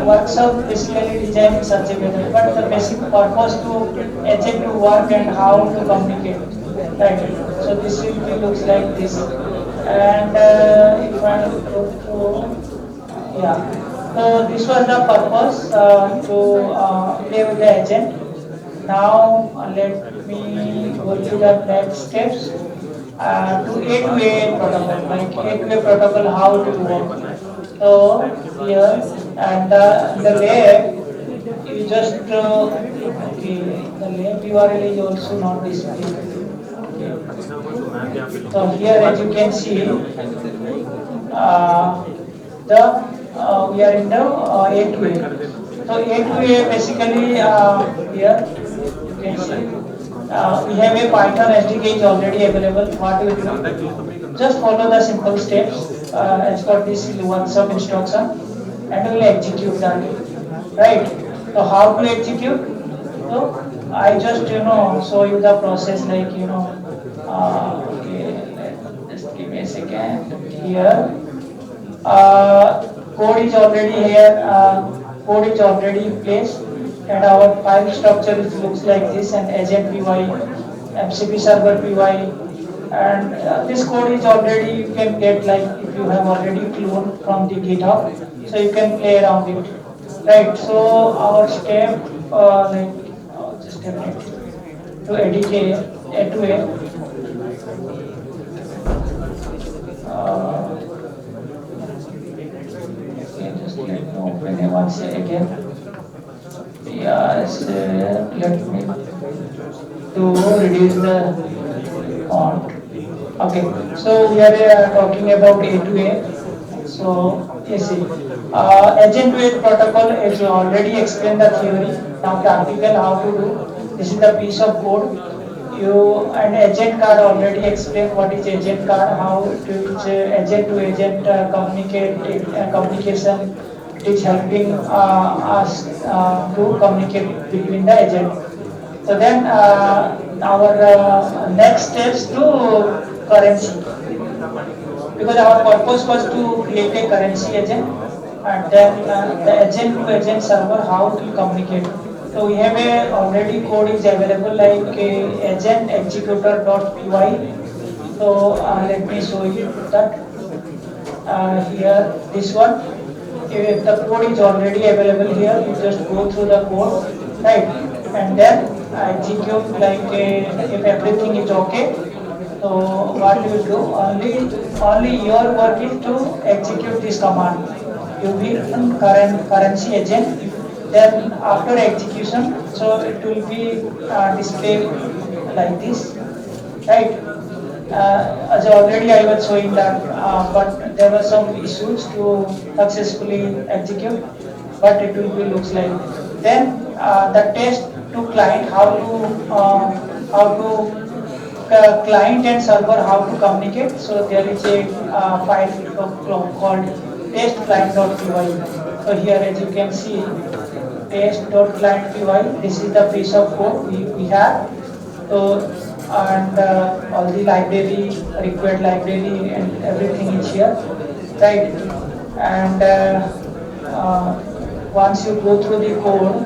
workshop basically designed in such a way, but the basic purpose to agent to work and how to communicate, right? So this will be looks like this, and if I go to, yeah, so this was the purpose to play with the agent. Now let me go to the next steps to A2A protocol, like A2A protocol, how to work. So here and the lab, you just okay, the lab URL is also not displayed. Okay. So here as you can see, we are in the A2A. So A2A basically here you can see we have a Python SDK is already available. What we do? Just follow the simple steps as per this one sub instruction and we will execute that, right? So how to execute? So I just show you the process like okay, just give me a second here. Code is already here, code is already in place, and our file structure looks like this, and agent py, MCP server py, and this code is already you can get like if you have already cloned from the GitHub, so you can play around it, right? So our step just a minute to A2A. Just let me open it once again. Yes, let me to reduce the font. Okay, so we are talking about A2A. So you see, Agent2Agent protocol is already explained the theory. Now the article how to do. This is the piece of code. You and agent card already explained what is agent card, how to agent to agent communication. It is helping us to communicate between the agent. So then our next steps to currency, because our purpose was to create a currency agent, and then the agent to agent server how to communicate. So we have a already code is available like agent executor.py. So let me show you that. here this one. If the code is already available here, you just go through the code, right? And then execute like if everything is okay. So what you do, only your work is to execute this command. You will currency agent. Then after execution, so it will be displayed like this, right? As already I was showing that, but there were some issues to successfully execute, but it will be looks like. Then the test to client, client and server how to communicate. So there is a file called test.client.py. So here as you can see, test.client.py. This is the piece of code we have. So and all the library, required library and everything is here, right? And once you go through the code,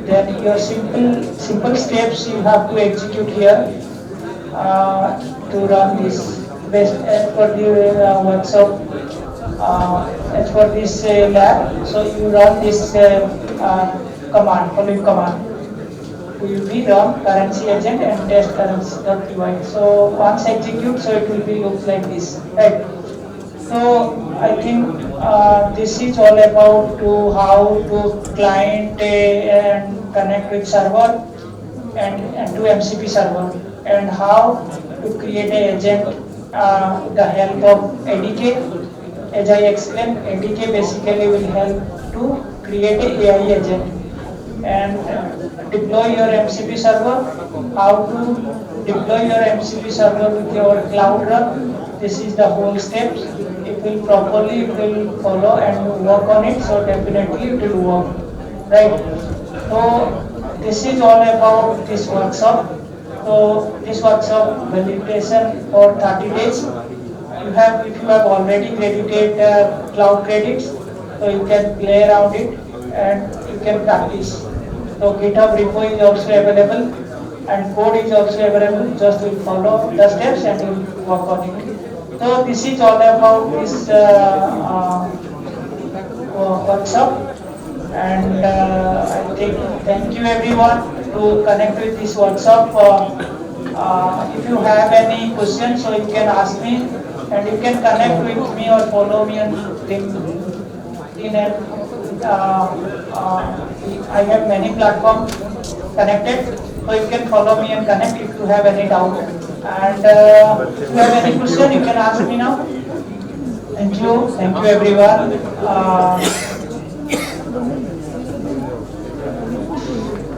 then your simple steps you have to execute here to run this best as per the workshop, as for this lab. So you run this following command. Will be run currency agent and test currency.py. So once execute, so it will be look like this, right? So I think this is all about to how to client and connect with server and to MCP server, and how to create an agent with the help of ADK. As I explained, ADK basically will help to create an AI agent and deploy your MCP server. How to deploy your MCP server with your cloud run. This is the whole steps. It will properly, it will follow and work on it. So definitely it will work, right? So this is all about this workshop. So this workshop validation for 30 days. If you have already credited cloud credits, so you can play around it and you can practice. So GitHub repo is also available and code is also available. Just will follow the steps and will work on it. So this is all about this workshop, and I think thank you everyone to connect with this workshop. If you have any questions, so you can ask me, and you can connect with me or follow me on LinkedIn, and I have many platforms connected, so you can follow me and connect if you have any doubt. And if you have any question, you can ask me now. Thank you everyone.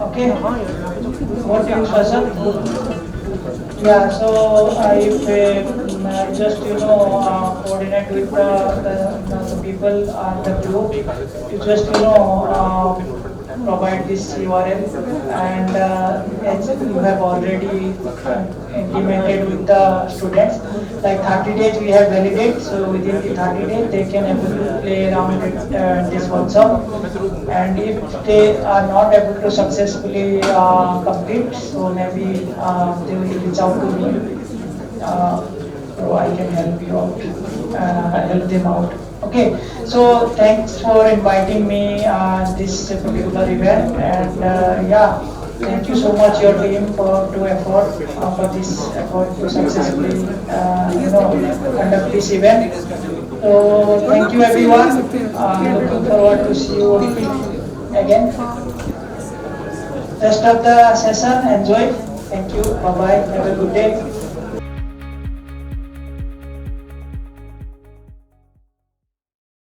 Okay, what is question? Yeah, so I just coordinate with the people and the group. You just provide this URL, and as you have already implemented with the students, like 30 days we have validated. So within the 30 days they can able to play around with this workshop, and if they are not able to successfully complete, so maybe they will reach out to me, so I can help you out, help them out. Okay, so thanks for inviting me this particular event, and yeah, thank you so much your team for this effort to successfully conduct this event. So thank you everyone. Looking forward to see you again. Rest of the session, enjoy. Thank you. Bye bye. Have a good day.